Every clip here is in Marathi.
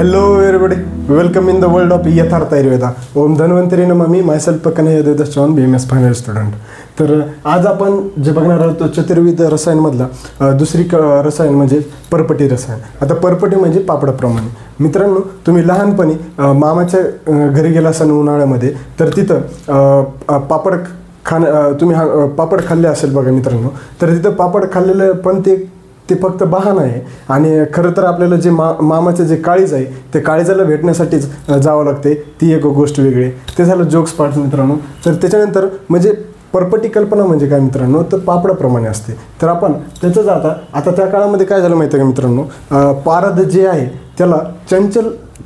Hello everybody, welcome in the world of Yatharth Ayurveda. Om Dhanvantari नमामि. Myself Kanhaiya Devdas Chavan, BMS final student. तर आज आपण जे बघणार आहोत चतुर्विध रसायनमधला दुसरी रसायन म्हणजे परपटी रसायन. आता परपटी म्हणजे पापडाप्रमाणे. मित्रांनो, तुम्ही लहानपणी मामाच्या घरी गेला असाल उन्हाळ्यामध्ये, तर तिथं पापड तुम्ही पापड खाल्ले असेल बघा मित्रांनो. तर तिथं पापड खाल्लेलं पण ते फक्त बहाणा आहे. आणि खरं तर आपल्याला जे मामाचं जे काळीज आहे ते काळीजाला भेटण्यासाठीच जावं लागते. ती एक गोष्ट वेगळी. ते झालं जोक्स पार्ट मित्रांनो. तर त्याच्यानंतर म्हणजे परपटी कल्पना म्हणजे काय मित्रांनो, तर पापडाप्रमाणे असते. तर आपण त्याचं आता त्या काळामध्ये काय झालं माहिती आहे का मित्रांनो, पारद जे आहे त्याला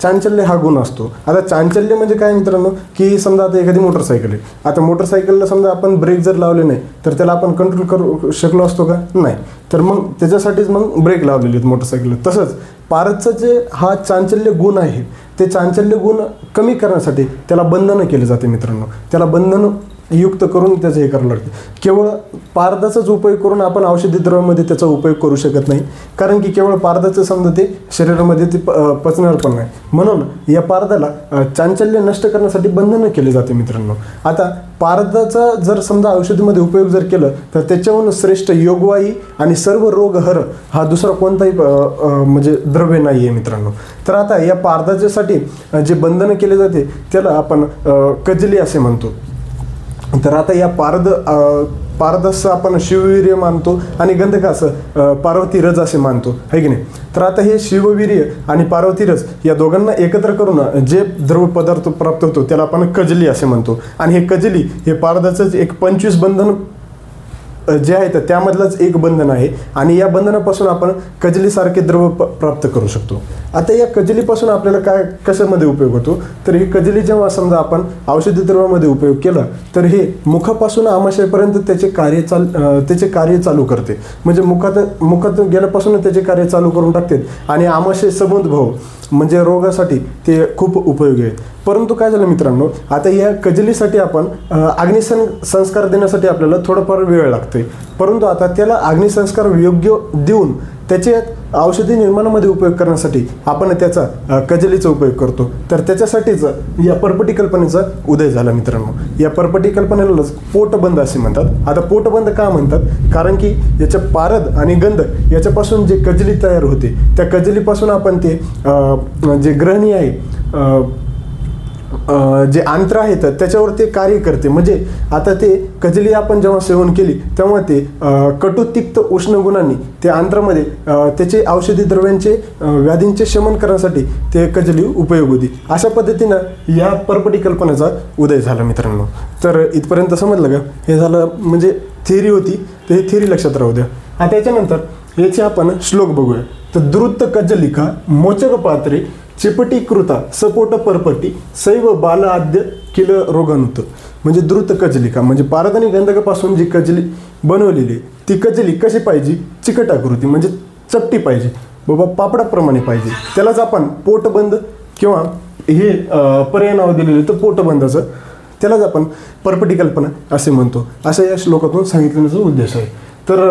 चांचल्य हा गुण असतो. आता चांचल्य म्हणजे काय मित्रांनो, की समजा आता एखादी मोटरसायकल आहे. आता मोटरसायकलला समजा आपण ब्रेक जर लावले नाही तर त्याला आपण कंट्रोल करू शकलो असतो का? नाही. तर मग त्याच्यासाठीच मग ब्रेक लावलेले आहेत मोटरसायकलला. तसंच पारदचं जे हा चांचल्य गुण आहे ते चांचल्य गुण कमी करण्यासाठी त्याला बंधनं केले जाते मित्रांनो. त्याला बंधनं युक्त करून त्याचं हे करावं लागते. केवळ पारदाचाच उपयोग करून आपण औषधी द्रव्यामध्ये त्याचा उपयोग करू शकत नाही, कारण की केवळ पारदाचं समजा ते शरीरामध्ये ते पचणार पण नाही. म्हणून या पारदाला चांचल्य नष्ट करण्यासाठी बंधनं केले जाते मित्रांनो. आता पारदाचा जर समजा औषधीमध्ये उपयोग जर केलं तर त्याच्याहून श्रेष्ठ योगवाही आणि सर्व रोगहर हा दुसरा कोणताही म्हणजे द्रव्य नाही आहे मित्रांनो. तर आता या पारदाच्यासाठी जे बंधनं केले जाते त्याला आपण कजली असे म्हणतो. तर आता या पारदस आपण शिववीर्य मानतो आणि गंधकाचं पार्वती रज असे मानतो, आहे की नाही. तर आता हे शिववीर्य आणि पार्वती रज या दोघांना एकत्र करून जे द्रव पदार्थ प्राप्त होतो त्याला आपण कजली असे म्हणतो. आणि हे कजली हे पारदाचं एक 25 बंधन जे आहे तर त्यामधलंच एक बंधन आहे. आणि या बंधनापासून आपण कजलीसारखे द्रव प्राप्त करू शकतो. आता या कजलीपासून आपल्याला काय कशामध्ये उपयोग होतो, तर ही कजली जेव्हा समजा आपण औषधी द्रवामध्ये उपयोग केला तर हे मुखापासून आमाशयापर्यंत त्याचे कार्य चालू करते. म्हणजे मुखात गेल्यापासून त्याचे कार्य चालू करून टाकते. आणि आमाशय संबंधभाव म्हणजे रोगासाठी ते खूप उपयोगी आहे. परंतु काय झालं मित्रांनो, आता या कजलीसाठी आपण अग्निसंस्कार देण्यासाठी आपल्याला थोडाफार वेळ लागतोय. परंतु आता त्याला अग्निसंस्कार योग्य देऊन त्याचे औषधी निर्माणामध्ये उपयोग करण्यासाठी आपण त्याचा कजलीचा उपयोग करतो. तर त्याच्यासाठीच या परपटी कल्पनेचा उदय झाला मित्रांनो. या परपटी कल्पनेलाच पोटबंद असे म्हणतात. आता पोटबंद का म्हणतात, कारण की याच्या पारद आणि गंध याच्यापासून जे कजली तयार होते त्या कजलीपासून आपण ते जे ग्रहणी आहे जे आंत्र आहेत त्याच्यावर ते कार्य करते. म्हणजे आता ते कजली आपण जेव्हा सेवन केली तेव्हा ते कटुतिक्त उष्ण गुणांनी ते आंत्रामध्ये त्याचे औषधी द्रव्यांचे व्याधींचे शमन करण्यासाठी ते कजली उपयोग होती. अशा पद्धतीनं या परपटी कल्पनेचा उदय झाला मित्रांनो. तर इथपर्यंत समजलं का? हे झालं म्हणजे थिअरी होती, तर ही थिअरी लक्षात राहू द्या. आता याच्यानंतर याचे आपण श्लोक बघूया. तर द्रुत कजलिका मोचक पात्रे चिपटीकृता सपोट परपटी सैव बाल आद्य किल रोगानुत. म्हणजे द्रुत कजलिका म्हणजे पारद आणि गंधकापासून जी कजली बनवलेली ती कजली कशी पाहिजे, चिकट आकृती म्हणजे चपटी पाहिजे बाबा, पापडाप्रमाणे पाहिजे. त्यालाच आपण पोटबंद किंवा हे पर्याय नाव दिलेले तर पोटबंदाचं त्यालाच आपण परपटी कल्पना असे म्हणतो. असं या श्लोकातून सांगितण्याचा उद्देश आहे. तर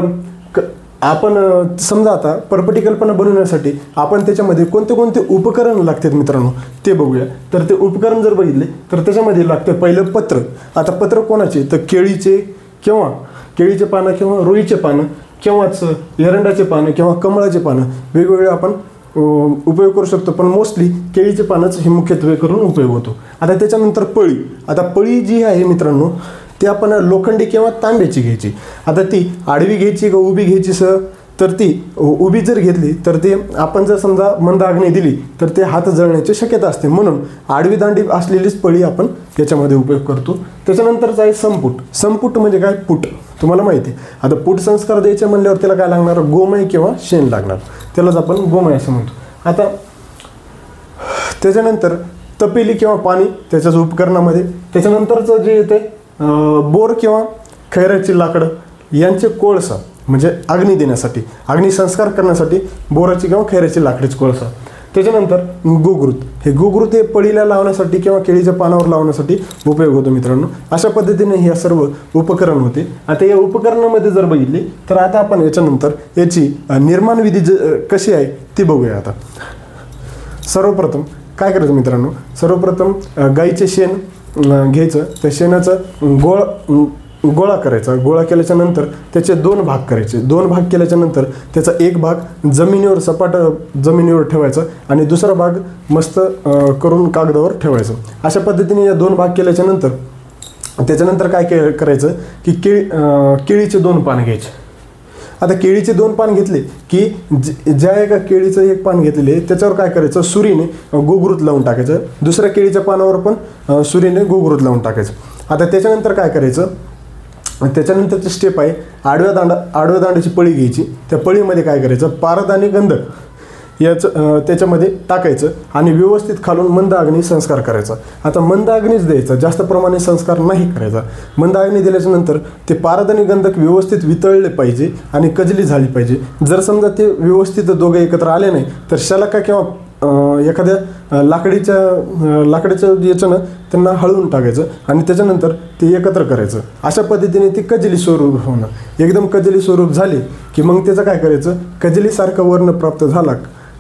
आपण समजा आता परपटी कल्पना बनवण्यासाठी आपण त्याच्यामध्ये कोणते कोणते उपकरण लागतात मित्रांनो ते बघूया. तर ते उपकरण जर बघितले तर त्याच्यामध्ये लागतं पहिलं पत्र. आता पत्र कोणाचे, तर केळीचे पानं किंवा रुईचे पानं किंवाच एरंडाचे पानं किंवा कमळाचे पानं वेगवेगळे आपण उपयोग करू शकतो. पण मोस्टली केळीचे पानच हे मुख्यत्वे करून उपयोग होतो. आता त्याच्यानंतर पळी. आता पळी जी आहे मित्रांनो ती आपण लोखंडी किंवा तांब्याची घ्यायची. आता ती आडवी घ्यायची का उभी घ्यायची तर ती उभी जर घेतली तर ते आपण जर समजा मंद अग्नी दिली तर ते हात जळण्याची शक्यता असते. म्हणून आडवी दांडी असलेलीच पळी आपण याच्यामध्ये उपयोग करतो. त्याच्यानंतरच आहे संपुट. संपुट म्हणजे काय, पूट. तुम्हाला माहिती आहे. आता पूट संस्कार द्यायचे म्हणल्यावर त्याला काय लागणार, गोमय किंवा शेण लागणार. त्यालाच आपण गोमय असं म्हणतो. आता त्याच्यानंतर तपेली किंवा पाणी त्याच्याच उपकरणामध्ये. त्याच्यानंतरचं जे येते बोर किंवा खैराची लाकडं यांचे कोळसा म्हणजे अग्नी देण्यासाठी, अग्निसंस्कार करण्यासाठी बोराची किंवा खैराची लाकडीच कोळसा. त्याच्यानंतर गुगृत. हे गुगृत हे पळीला लावण्यासाठी किंवा केळीच्या पानावर लावण्यासाठी उपयोग होतो मित्रांनो. अशा पद्धतीने हे सर्व उपकरण होते. आता या उपकरणामध्ये जर बघितले तर आता आपण याच्यानंतर याची निर्माण विधी कशी आहे ती बघूया. आता सर्वप्रथम काय करायचं मित्रांनो, सर्वप्रथम गाईचे शेण घ्यायचं, त्या शेणाचं गोळा करायचा. गोळा केल्याच्या नंतर त्याचे 2 भाग करायचे. 2 भाग केल्याच्या नंतर त्याचा एक भाग जमिनीवर, सपाट जमिनीवर ठेवायचा आणि दुसरा भाग मस्त करून कागदावर ठेवायचं. अशा पद्धतीने या 2 भाग केल्याच्या नंतर त्याच्यानंतर काय करायचं की केळीचे 2 पान घ्यायचे. आता केळीचे 2 पान घेतले की ज्या एका केळीचं एक पान घेतलेले त्याच्यावर काय करायचं, सुरीने गोगरूत लावून टाकायचं. दुसऱ्या केळीच्या पानावर पण सुरीने गोगरूत लावून टाकायचं. आता त्याच्यानंतर काय करायचं, त्याच्यानंतरची स्टेप आहे आडव्या दांडाची पळी घ्यायची. त्या पळीमध्ये काय करायचं, पारद आणि गंधक याचं त्याच्यामध्ये टाकायचं आणि व्यवस्थित खालून मंद अग्नी संस्कार करायचा. आता मंद अग्नीच द्यायचा, जास्त प्रमाणे संस्कार नाही करायचा. मंद अग्नी दिल्याच्यानंतर ते पारद आणि गंधक व्यवस्थित वितळले पाहिजे आणि कजली झाली पाहिजे. जर समजा ते व्यवस्थित दोघे एकत्र आले नाही तर शलाका किंवा एखाद्या लाकडाच्या याच्यानं त्यांना हळवून टाकायचं आणि त्याच्यानंतर ते एकत्र करायचं. अशा पद्धतीने ती कजली स्वरूप होणं. एकदम कजली स्वरूप झाली की मग त्याचं काय करायचं, कजलीसारखं वर्ण प्राप्त झाला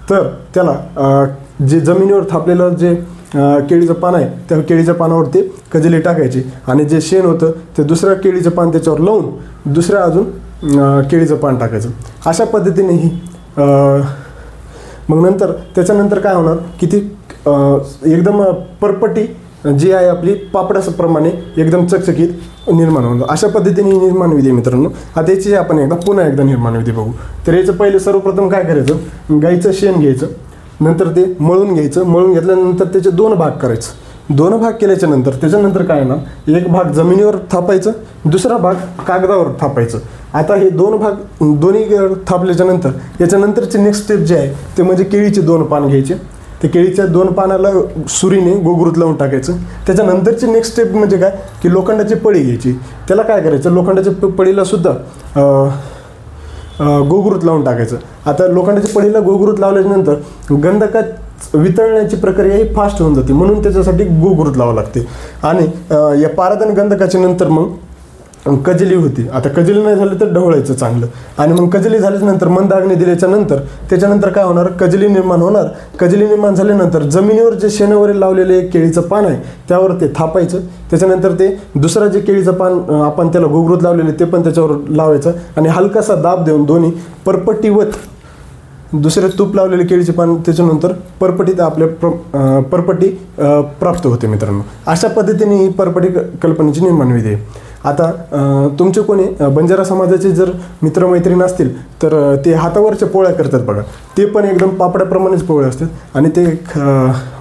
तर त्याला जे जमिनीवर थापलेलं जे केळीचं पान आहे त्या केळीच्या पानावर ते कजली टाकायची आणि जे शेण होतं ते दुसऱ्या केळीचं पान त्याच्यावर लावून दुसऱ्या अजून केळीचं पान टाकायचं. अशा पद्धतीने ही मग नंतर त्याच्यानंतर काय होणार की ती एकदम परपटी जी आहे आपली पापडाप्रमाणे एकदम चकचकीत निर्माण होतं. अशा पद्धतीने निर्माण विधी मित्रांनो. आता याची आपण पुन्हा एकदा निर्माण विधी बघू. तर याचं पहिले सर्वप्रथम काय करायचं, गाईचं शेण घ्यायचं, नंतर ते मळून घ्यायचं. मळून घेतल्यानंतर त्याचे 2 भाग करायचं. 2 भाग केल्याच्या नंतर त्याच्यानंतर काय ना, एक भाग जमिनीवर थापायचं, दुसरा भाग कागदावर थापायचं. आता हे 2 भाग दोन्ही थापल्याच्या नंतर याच्यानंतरचे नेक्स्ट स्टेप जे आहे ते म्हणजे केळीचे 2 पान घ्यायचे. ते केळीच्या 2 पानाला सुरीने गोगरूत लावून टाकायचं. त्याच्यानंतरची नेक्स्ट स्टेप म्हणजे काय की लोखंडाची पळी घ्यायची. त्याला काय करायचं, लोखंडाच्या पळीला सुद्धा गोगरूत लावून टाकायचं. आता लोखंडाच्या पळीला गोगरूत लावल्यानंतर गंधकात वितळण्याची प्रक्रिया ही फास्ट होऊन जाते, म्हणून त्याच्यासाठी गोगरूत लावावं लागते. आणि या पारद आणि गंधकाच्या नंतर मग कजली होती. आता कजली नाही झाली तर ढवळायचं चांगलं आणि मग कजली झाल्याच्यानंतर मंद अग्नी दिल्याच्या नंतर त्याच्यानंतर काय होणार, कजली निर्माण होणार. कजली निर्माण झाल्यानंतर जमिनीवर जे शेणावरील लावलेले केळीचं पान आहे त्यावर ते थापायचं. त्याच्यानंतर ते दुसरं जे केळीचं पान आपण त्याला गोगरूत लावलेले ते पण त्याच्यावर लावायचं आणि हलकासा दाब देऊन दोन्ही परपटीवत दुसरे तूप लावलेले केळीचे पान त्याच्यानंतर परपटीत आपल्या परपटी प्राप्त होते मित्रांनो. अशा पद्धतीने ही परपटी कल्पनेची निर्माण विधी आहे. आता तुमचे कोणी बंजारा समाजाचे जर मित्रमैत्रीण असतील तर ते हातावरच्या पोळ्या करतात बघा. ते पण एकदम पापड्याप्रमाणेच पोळे असतात आणि ते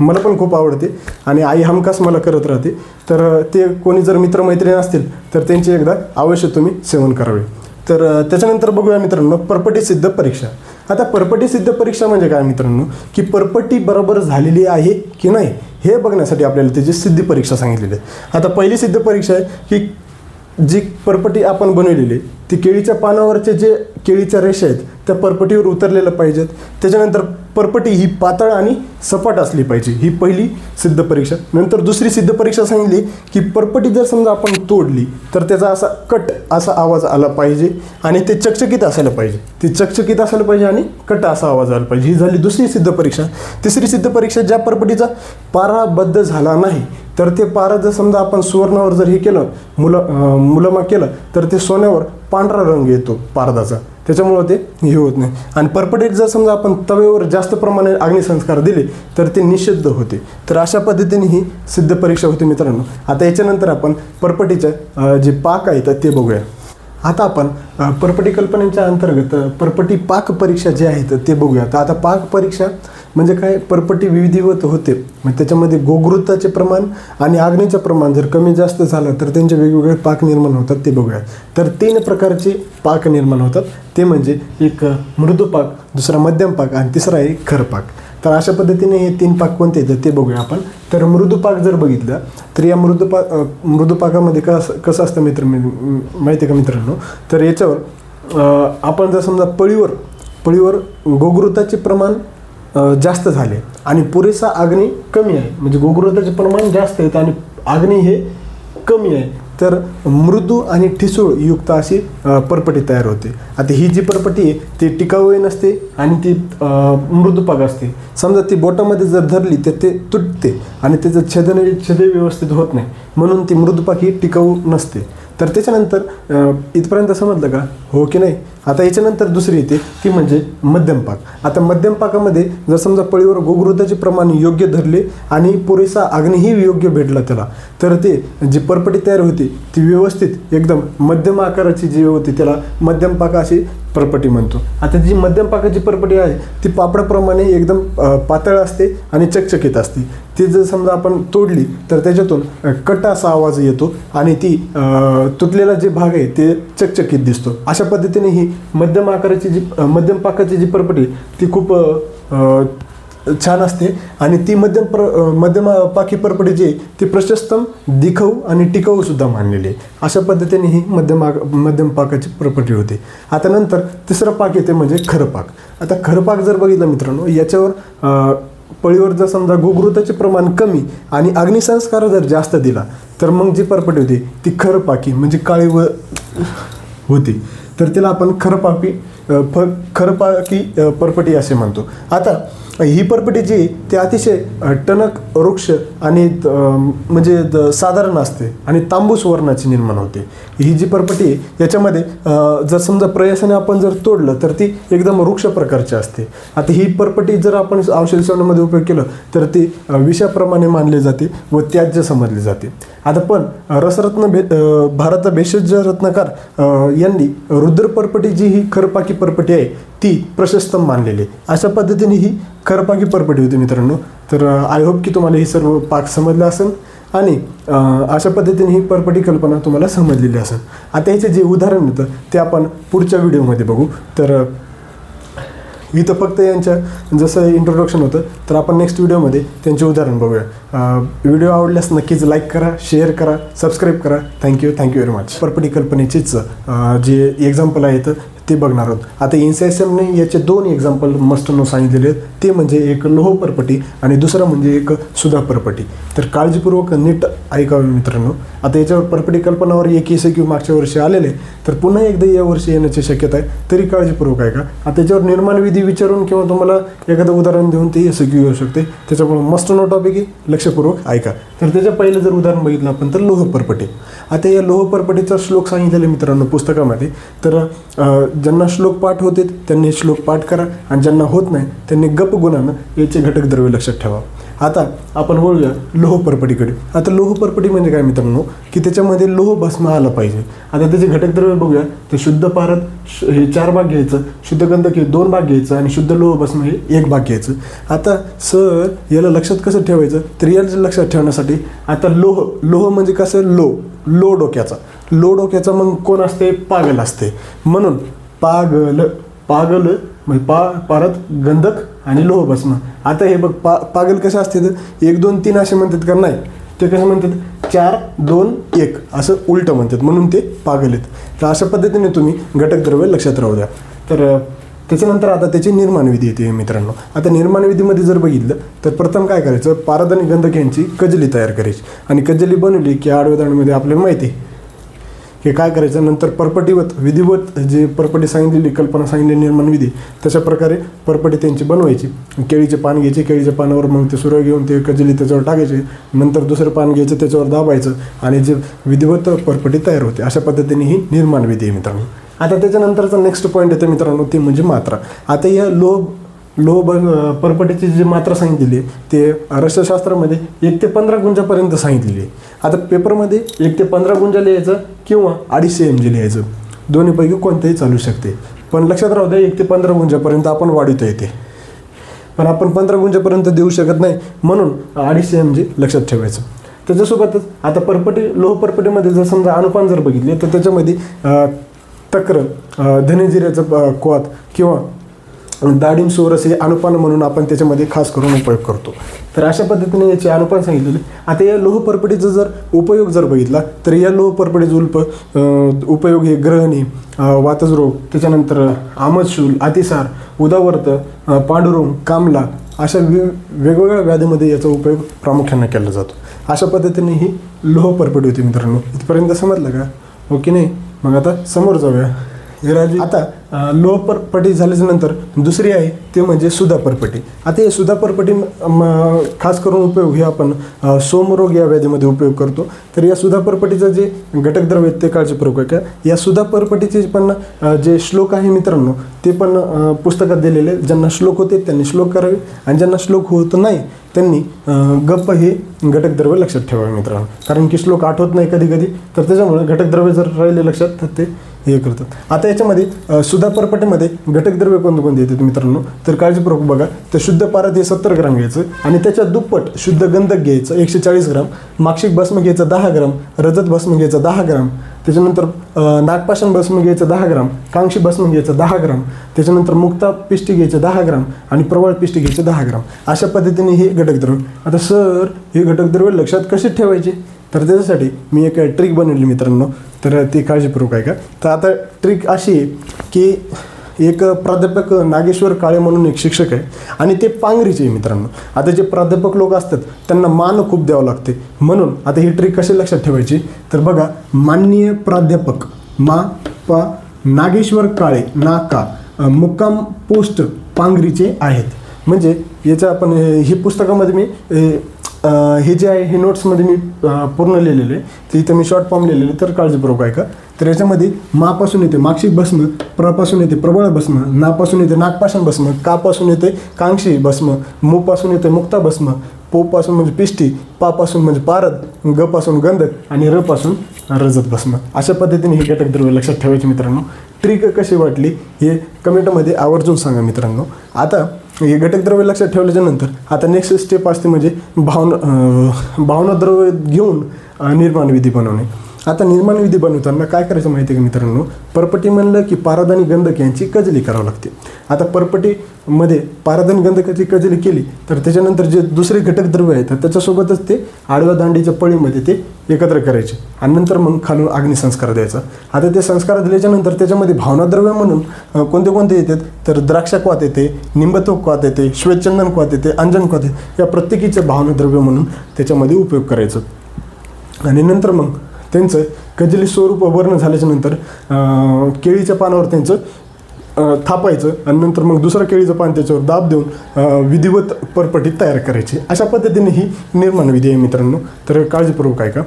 मला पण खूप आवडते आणि आई हमखास मला करत राहते. तर ते कोणी जर मित्रमैत्रीण असतील तर त्यांची एकदा अवश्य तुम्ही सेवन करावे. तर त्याच्यानंतर बघूया मित्रांनो परपटी सिद्ध परीक्षा. आता परपटी सिद्ध परीक्षा म्हणजे काय मित्रांनो की परपटी बरोबर झालेली आहे की नाही हे बघण्यासाठी आपल्याला त्याची सिद्धी परीक्षा सांगितलेली आहे. आता पहिली सिद्ध परीक्षा आहे की जी परपटी आपण बनवलेली ती केळीच्या पानावरचे जे केळीच्या रेषा आहेत त्या परपटीवर उतरलेल्या पाहिजेत. त्याच्यानंतर परपटी ही पातळ आणि सपाट असली पाहिजे, ही पहिली सिद्ध परीक्षा. नंतर दुसरी सिद्ध परीक्षा सांगितली की परपटी जर समजा आपण तोडली तर त्याचा असा कट असा आवाज आला पाहिजे आणि ते चकचकीत असायला पाहिजे. ती चकचकीत असायला पाहिजे आणि कट असा आवाज आला पाहिजे. ही झाली दुसरी सिद्ध परीक्षा. तिसरी सिद्ध परीक्षा ज्या परपटीचा पारा बद्ध झाला नाही तर ते पारा जर समजा आपण सुवर्णावर जर हे केलं मुलामा केलं तर ते सोन्यावर पांढरा रंग येतो पारदाचा, त्याच्यामुळं ते हे होत नाही. आणि परपटीत जर समजा आपण तव्यावर जास्त प्रमाणात अग्निसंस्कार दिले तर ते निषिद्ध होते. तर अशा पद्धतीने ही सिद्ध परीक्षा होते मित्रांनो. आता याच्यानंतर आपण परपटीच्या जे पाक आहेत ते बघूया. आता आपण परपटी कल्पनेच्या अंतर्गत परपटी पाक परीक्षा जे आहेत ते बघूया. तर आता पाक परीक्षा म्हणजे काय, परपटी विधिवत होते मग त्याच्यामध्ये गोगृताचे प्रमाण आणि अग्नीचं प्रमाण जर कमी जास्त झालं तर त्यांचे वेगवेगळे पाक निर्माण होतात ते बघूया. तर 3 प्रकारचे पाक निर्माण होतात ते म्हणजे एक मृदू पाक, दुसरा मध्यम पाक आणि तिसरा आहे खर पाक. तर अशा पद्धतीने हे 3 पाक कोणते येतात ते बघूया आपण. तर मृदू पाक जर बघितलं तर या मृदू पाकामध्ये कसं असतं माहिती आहे का मित्रांनो. तर याच्यावर आपण जर समजा पळीवर गोगृताचे प्रमाण जास्त झाले आणि पुरेसा अग्नी कमी आहे, म्हणजे गोगृताचे प्रमाण जास्त आहेत आणि अग्नी हे कमी आहे, तर मृदू आणि ठिसूळ युक्त अशी परपटी तयार होते. आता ही जी परपटी आहे ती टिकाऊही नसते आणि ती मृदुपाक असते. समजा ती बोटामध्ये जर धरली तर ते तुटते आणि त्याचं छेदही व्यवस्थित होत नाही, म्हणून ती मृदुपाक ही टिकाऊ नसते. तर त्याच्यानंतर इथपर्यंत समजलं का, हो की नाही? आता याच्यानंतर दुसरी येते ती म्हणजे मध्यम पाक. आता मध्यम पाकामध्ये जर समजा पळीवर गोघृताचे प्रमाण योग्य धरले आणि पुरेसा अग्नीही योग्य भेटला त्याला, तर ते जी परपटी तयार होती ती व्यवस्थित एकदम मध्यम आकाराची जी होती त्याला मध्यम पाक अशी परपटी म्हणतो. आता जी मध्यम पाकाची परपटी आहे ती पापडाप्रमाणे एकदम पातळ असते आणि चकचकीत असते. ती जर समजा आपण तोडली तर त्याच्यातून कट असा आवाज येतो आणि ती तुटलेला जे भाग आहे ते चकचकीत दिसतो. अशा पद्धतीने ही मध्यम आकाराची जी मध्यम पाकाची जी परपटी ती खूप छान असते आणि ती मध्यम पाकी परपटी जी ती प्रशस्तम, दिखाऊ आणि टिकाऊ सुद्धा मानलेली आहे. अशा पद्धतीने ही मध्यम पाकाची परपटी होते. आता नंतर तिसरा पाक येते म्हणजे खरं पाक. आता खरं पाक जर बघितलं मित्रांनो, याच्यावर पळीवर जर समजा गोघृताचे प्रमाण कमी आणि अग्निसंस्कार जर जास्त दिला तर मग जी परपटी होती ती खरं पाकी म्हणजे काळी होती. तर तिला आपण खरं पाकी परपटी असे म्हणतो. आता ही परपटी जी ती अतिशय टणक, वृक्ष आणि म्हणजे साधारण असते आणि तांबूस वर्णाची निर्माण होते. ही जी परपटी आहे याच्यामध्ये जर समजा प्रयासाने आपण जर तोडलं तर ती एकदम वृक्ष प्रकारची असते. आता ही परपटी जर आपण औषधी सेवनामध्ये उपयोग केलं तर ती विषाप्रमाणे मानली जाते व त्याज्य समजली जाते. आता पण भारत भेषज रत्नकार यांनी रुद्र परपटी जी ही खरपाकी परपटी आहे ती प्रशस्त मानलेली. अशा पद्धतीने ही खरपाकी परपटी होती मित्रांनो. तर आय होप की तुम्हाला ही सर्व पाक समजलं असेल आणि अशा पद्धतीने ही परपटी कल्पना तुम्हाला समजलेली असेल. आता ह्याचे जे उदाहरण होतं ते आपण पुढच्या व्हिडिओमध्ये बघू. तर इथं फक्त यांच्या जसं इंट्रोडक्शन होतं तर आपण नेक्स्ट व्हिडिओमध्ये त्यांचे उदाहरण बघूया. व्हिडिओ आवडल्यास नक्कीच लाईक करा, शेअर करा, सबस्क्राईब करा. Thank you very much. परपटी कल्पनेचीच जे एक्झाम्पल आहेत ते बघणार आहोत. आता NCSMने याचे 2 एक्झाम्पल मस्ट नो सांगितलेले आहेत. ते म्हणजे एक लोह परपटी आणि दुसरं म्हणजे एक सुधा परपटी. तर काळजीपूर्वक नीट ऐकावे मित्रांनो. आता याच्यावर परपटी कल्पनावर एक ECQ मागच्या वर्षी आलेले तर पुन्हा एकदा या वर्षी येण्याची शक्यता आहे, तरी काळजीपूर्वक ऐका. आता त्याच्यावर निर्माण विधी विचारून किंवा तुम्हाला एखादं उदाहरण देऊन ते ECQ येऊ शकते. त्याच्यामुळे मस्ट नो टॉपिक आहे, लक्षपूर्वक ऐका. तर त्याच्या पहिलं जर उदाहरण बघितलं आपण तर लोह परपटी. आता या लोह परपटीचा श्लोक सांगितलेला मित्रांनो पुस्तकामध्ये. तर ज्यांना श्लोक पाठ होते त्यांनी श्लोक पाठ करा आणि ज्यांना होत नाही त्यांनी गप गुणानं याचे घटक द्रव्य लक्षात ठेवा. आता आपण बोलूया लोह परपटीकडे. आता लोह परपटी म्हणजे काय मित्रांनो, की त्याच्यामध्ये लोह भस्म आला पाहिजे. आता त्याचे घटक द्रव्य बघूया. तर शुद्ध पारद हे 4 भाग घ्यायचं, शुद्ध गंधक हे 2 भाग घ्यायचं आणि शुद्ध लोह भस्म हे 1 भाग घ्यायचं. आता सर याला लक्षात कसं ठेवायचं, तर याला लक्षात ठेवण्यासाठी आता लोह म्हणजे कसं, लो डोक्याचा मग कोण असते, पागल असते. म्हणून पागल म्हणजे पारद, गंधक आणि लोह भस्म. आता हे बघ पागल कसे असते तर 1 2 3 असे म्हणतात का, नाही ते कसं म्हणतात 4 2 1 असं उलटं म्हणतात, म्हणून ते पागल आहेत. तर अशा पद्धतीने तुम्ही घटक द्रव्य लक्षात राहू द्या. तर त्याच्यानंतर आता त्याची निर्माण विधी येते मित्रांनो. आता निर्माण विधीमध्ये जर बघितलं तर प्रथम काय करायचं, पारद आणि गंधक यांची कजली तयार करायची आणि कजली बनवली की आडव्या आपल्याला माहिती आहे हे काय करायचं. नंतर विधिवत जे परपटी सांगितलेली कल्पना सांगितलेली निर्माण विधी तशा प्रकारे परपटी त्यांची बनवायची. केळीचे पान घ्यायचे, केळीच्या पानावर मग ते सुरळ घेऊन ते कजली त्याच्यावर टाकायचे, नंतर दुसरं पान घ्यायचं त्याच्यावर दाबायचं आणि जे विधिवत परपटी तयार होते. अशा पद्धतीने ही निर्माण विधी आहे मित्रांनो. आता त्याच्यानंतरचा नेक्स्ट पॉईंट येतं मित्रांनो ते म्हणजे मात्रा. आता या लोह परपटीची जी मात्रा सांगितलेली आहे ते रसशास्त्रामध्ये 1 ते 15 गुंजापर्यंत सांगितलेली आहे. आता पेपरमध्ये 1 ते 15 गुंजा लिहायचं किंवा 250 mg लिहायचं, दोन्हीपैकी कोणतेही चालू शकते. पण लक्षात राहू द्या 1 ते 15 गुंजापर्यंत आपण वाढवता येते, पण आपण 15 गुंजापर्यंत देऊ शकत नाही, म्हणून 250 mg लक्षात ठेवायचं. त्याच्यासोबतच आता लोह परपटीमध्ये जर समजा अनुपान जर बघितले तर त्याच्यामध्ये तक्र, धनेजिऱ्याचं क्वाथ किंवा डाळिंब सोरस हे अनुपान म्हणून आपण त्याच्यामध्ये खास करून उपयोग करतो. तर अशा पद्धतीने याचे अनुपान सांगितलेले. आता या लोह परपटीचा जर उपयोग जर बघितला तर या लोह परपटीचा उपयोग हे ग्रहणी, वातज रोग, त्याच्यानंतर आमदशूल, अतिसार, उदावर्त, पांडुरोग, कामला, अशा वेगवेगळ्या व्याधीमध्ये याचा उपयोग प्रामुख्याने केला जातो. अशा पद्धतीने ही लोह परपटी होती मित्रांनो. इथपर्यंत समजलं का? ओके नाही. मग आता समोर जाऊया. हे राहिली आता लोह परपटी झाल्याच्या नंतर दुसरी आहे ते म्हणजे सुधा परपटी. आता हे सुधा परपटी खास करून उपयोग हे आपण सोमरोग या व्याधीमध्ये उपयोग करतो. तर या सुधा परपटीचं जे घटक द्रव्य ते काळजीपूर्वक आहे का. या सुधा परपटीचे पण जे श्लोक आहे मित्रांनो ते पण पुस्तकात दिलेले. ज्यांना श्लोक होते त्यांनी श्लोक करावे आणि ज्यांना श्लोक होत नाही त्यांनी गप्प हे घटक द्रव्य लक्षात ठेवावे मित्रांनो. कारण की श्लोक आठवत नाही कधी कधी, तर त्याच्यामुळे घटक द्रव्य जर राहिले लक्षात तर ते हे करतात. आता याच्यामध्ये सुधा परपटीमध्ये घटक द्रव्य कोणते कोणते येतात मित्रांनो तर काळजीपूर्वक बघा. तर शुद्ध पारद हे 70 ग्राम घ्यायचं आणि त्याच्या दुप्पट शुद्ध गंधक घ्यायचं 140 ग्राम, माक्षिक भस्म घ्यायचं 10 ग्राम, रजत भस्म घ्यायचं 10 ग्राम, त्याच्यानंतर नागपाषाण भस्म घ्यायचं 10 ग्राम, कांक्षी भस्म घ्यायचं 10 ग्राम, त्याच्यानंतर मुक्ता पिष्टी घ्यायचं 10 ग्राम आणि प्रवाळ पिष्टी घ्यायचं 10 ग्राम. अशा पद्धतीने हे घटक द्रव्य. आता सर हे घटक द्रव्य लक्षात कसे ठेवायचे तर त्याच्यासाठी मी एक ट्रिक बनवली मित्रांनो. तर ती काळजीपूर्वक आहे का. तर आता ट्रिक अशी आहे की एक प्राध्यापक नागेश्वर काळे म्हणून एक शिक्षक आहे आणि ते पांगरीचे आहे मित्रांनो. आता जे प्राध्यापक लोक असतात त्यांना मान खूप द्यावं लागते. म्हणून आता ही ट्रिक कशी लक्षात ठेवायची तर बघा. माननीय प्राध्यापक नागेश्वर काळे नाका मुक्काम पोस्ट पांगरीचे आहेत. म्हणजे याचं आपण ही पुस्तकामध्ये मी हे जे आहे हे नोट्समध्ये मी पूर्ण लिहिलेलं आहे. ते इथं मी शॉर्ट फॉर्म लिहिलेलं तर काळजीपूर्वक आहे का. तर याच्यामध्ये मापासून येते माक्षिक भस्म, प्रपासून येते प्रबळ भस्म, नापासून येते नागपाषाण भस्म, कापासून येते कांक्षी भस्म, मूपासून येते मुक्ता भस्म, पोपासून म्हणजे पिष्टी, पापासून म्हणजे पारद, गपासून गंधक आणि रपासून रजत भस्म. अशा पद्धतीने हे घटक द्रव्य लक्षात ठेवायचे मित्रांनो. ट्रिक कशी वाटली हे कमेंटमध्ये आवर्जून सांगा मित्रांनो. आता हे घटक द्रव्य लक्षात ठेवल्याच्या नंतर आता नेक्स्ट स्टेप असते म्हणजे भावना द्रव्य घेऊन निर्माण विधी बनवणे. आता निर्माण विधी बनवताना काय करायचं माहिती आहे का मित्रांनो. परपटी म्हणलं की पारद आणि गंधक यांची कजली करावी लागते. आता परपटीमध्ये पारद आणि गंधकाची कजली केली तर त्याच्यानंतर जे दुसरे घटक द्रव्य आहेत त्याच्यासोबतच ते आडव्या दांडीच्या पळीमध्ये ते एकत्र करायचे आणि नंतर मग खालून अग्निसंस्कार द्यायचा. आता ते संस्कार दिल्याच्यानंतर त्याच्यामध्ये भावनाद्रव्य म्हणून कोणते कोणते येतात तर द्राक्षक्वात येते, निंबत्व क्वात येते, श्वेतचंदन क्वात येते, अंजन क्वात येते. या प्रत्येकीचे भावनाद्रव्य म्हणून त्याच्यामध्ये उपयोग करायचं. आणि नंतर मग त्यांचं कजली स्वरूप वर्ण झाल्याच्या नंतर केळीच्या पानावर त्यांचं थापायचं आणि नंतर मग दुसरं केळीचं पान त्याच्यावर दाब देऊन विधिवत परपटी तयार करायची. अशा पद्धतीने ही निर्माण विधी आहे मित्रांनो. तर काळजीपूर्वक आहे का.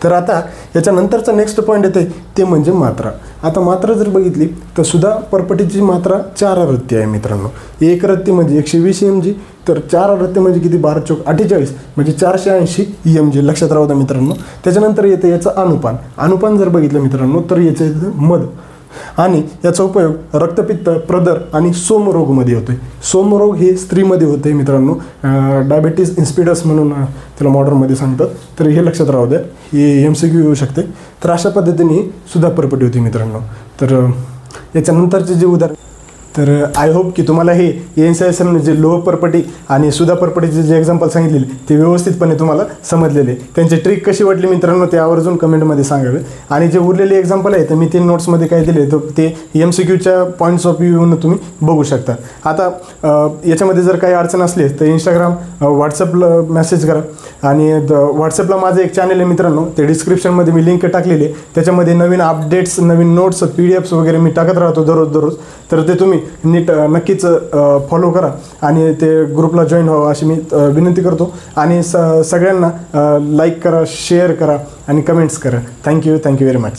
तर आता याच्यानंतरचा नेक्स्ट पॉईंट येते ते म्हणजे मात्रा. आता मात्रा जर बघितली तर सुद्धा परपटीची मात्रा 4 रत्ती आहे मित्रांनो. एक रत्ती म्हणजे 120 mg, तर 4 रत्ती म्हणजे किती 12 चौक 48 म्हणजे 480 mg. लक्षात राहू द्या मित्रांनो. त्याच्यानंतर येतं याचं अनुपान. अनुपान जर बघितलं मित्रांनो तर याचं येतं मध आणि याचा उपयोग रक्तपित्त, प्रदर आणि सोमरोगमध्ये होतोय. सोमरोग हे स्त्रीमध्ये होते मित्रांनो. डायबिटीज इन्स्पिडस म्हणून त्याला मॉडर्नमध्ये सांगतात. तर हे लक्षात राहू द्या. हे MCQ येऊ शकते. तर अशा पद्धतीने सुद्धा परपटी होती मित्रांनो. तर याच्यानंतरचे जे उदाहरण तर आय होप की तुम्हाला हे NCISM जे लोह परपटी आणि सुधा परपटीचे जे एक्झाम्पल सांगितलेले ते व्यवस्थितपणे तुम्हाला समजलेले. त्यांची ट्रिक कशी वाटली मित्रांनो ते आवर्जून कमेंटमध्ये सांगावे. आणि जे उरलेले एक्झाम्पल आहे तर मी ते नोट्समध्ये काय दिले तर ते MCQच्या पॉईंट्स ऑफ व्ह्यूवरून तुम्ही बघू शकता. आता याच्यामध्ये जर काही अडचण असली तर इंस्टाग्राम व्हॉट्सअपला मेसेज करा. आणि व्हॉट्सअपला माझं एक चॅनल आहे मित्रांनो. ते डिस्क्रिप्शनमध्ये मी लिंक टाकलेली आहे. त्याच्यामध्ये नवीन अपडेट्स, नवीन नोट्स, PDFs वगैरे मी टाकत राहतो दररोज. तर ते तुम्ही नीट नक्कीच फॉलो करा आणि ते ग्रुपला जॉईन व्हावं अशी मी विनंती करतो. आणि सगळ्यांना लाईक करा, शेअर करा आणि कमेंट्स करा. Thank you very much.